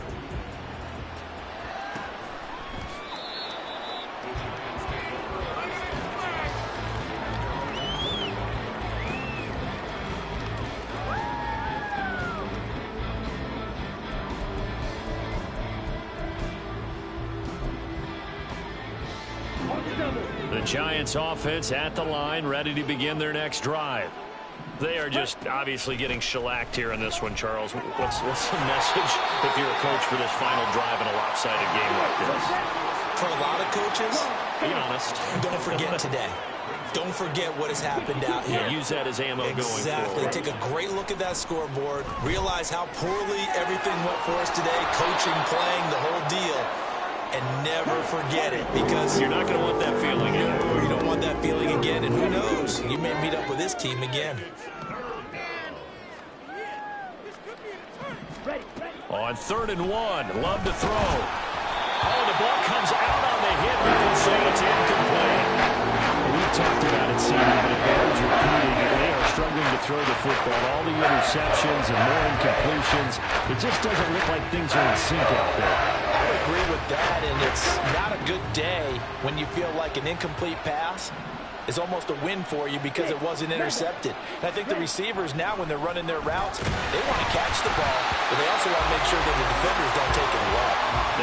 The Giants offense at the line, ready to begin their next drive. They are just obviously getting shellacked here in this one, Charles. What's the message if you're a coach for this final drive in a lopsided game like this? For a lot of coaches, be honest. Don't forget today. Don't forget what has happened out here. Yeah, use that as ammo going forward. Exactly. Take a great look at that scoreboard. Realize how poorly everything went for us today. Coaching, playing, the whole deal. And never forget it, because you're not going to want that feeling again. No, you don't want that feeling again, and who knows, you may meet up with this team again. On 3rd and 1, Love to throw. Oh, the ball comes out on the hit, but they'll say it's incomplete. We've talked about it, CD, but it bears repeating. They are struggling to throw the football. All the interceptions and more incompletions. It just doesn't look like things are in sync out there. I would agree with that, and it's not a good day when you feel like an incomplete pass is almost a win for you because it wasn't intercepted. And I think the receivers now, when they're running their routes, they want to catch the ball, but they also want to make sure that the defenders don't take it away.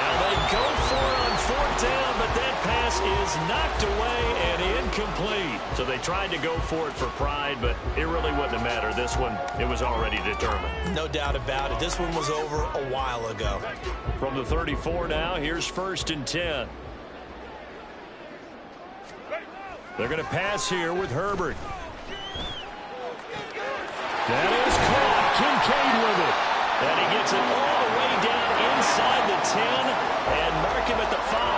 Now they go for it on fourth down, but that pass is knocked away and incomplete. So they tried to go for it for pride, but it really wouldn't have mattered. This one, it was already determined. No doubt about it. This one was over a while ago. From the 34 now, here's 1st and 10. They're going to pass here with Herbert. That is caught. Kincaid with it. And he gets it all the way down inside the 10 and mark him at the 5.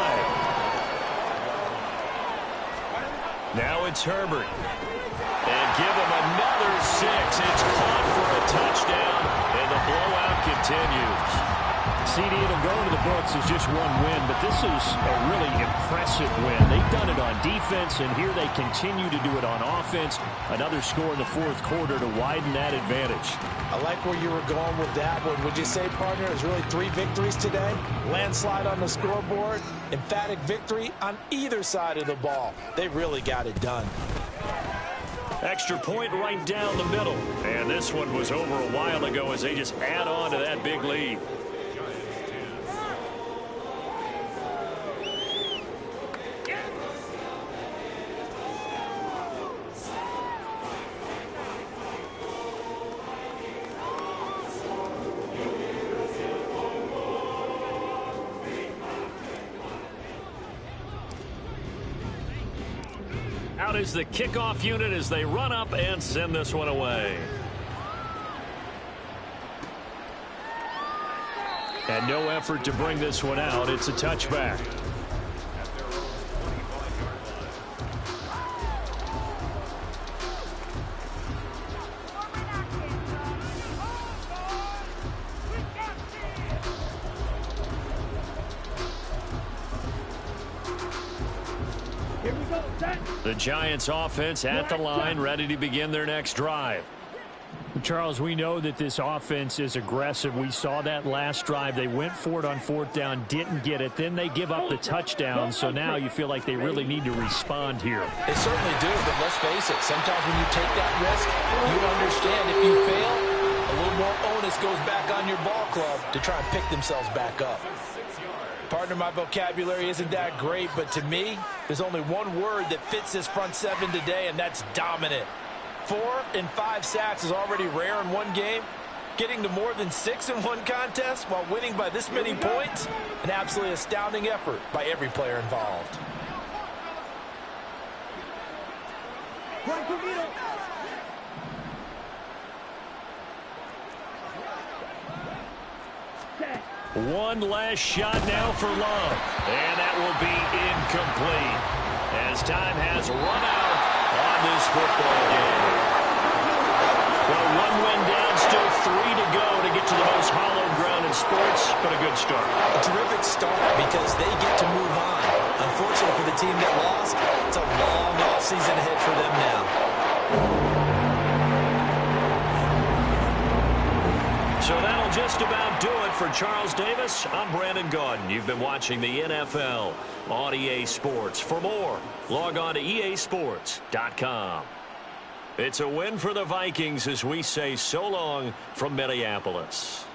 Now it's Herbert. And give him another 6. It's caught for a touchdown, and the blowout continues. CD, it'll go into the books as just one win, but this is a really impressive win. They've done it on defense, and here they continue to do it on offense. Another score in the fourth quarter to widen that advantage. I like where you were going with that one. Would you say, partner, it's really 3 victories today? Landslide on the scoreboard, emphatic victory on either side of the ball. They really got it done. Extra point right down the middle. And this one was over a while ago as they just add on to that big lead. Out is the kickoff unit as they run up and send this one away. And no effort to bring this one out. It's a touchback. The Giants offense at the line, ready to begin their next drive. Charles, we know that this offense is aggressive. We saw that last drive. They went for it on fourth down, didn't get it. Then they give up the touchdown. So now you feel like they really need to respond here. They certainly do, but let's face it. Sometimes when you take that risk, you understand if you fail, a little more onus goes back on your ball club to try and pick themselves back up. Partner, my vocabulary isn't that great, but to me, there's only one word that fits this front seven today, and that's dominant. 4 and 5 sacks is already rare in one game. Getting to more than 6 in one contest while winning by this many points, an absolutely astounding effort by every player involved. One last shot now for Love, and that will be incomplete as time has run out on this football game. Well, 1 win down, still 3 to go to get to the most hallowed ground in sports, but a good start. A terrific start because they get to move on. Unfortunately for the team that lost, it's a long offseason ahead for them now. So that'll just about do it for Charles Davis. I'm Brandon Gaudin. You've been watching the NFL on EA Sports. For more, log on to easports.com. It's a win for the Vikings as we say so long from Minneapolis.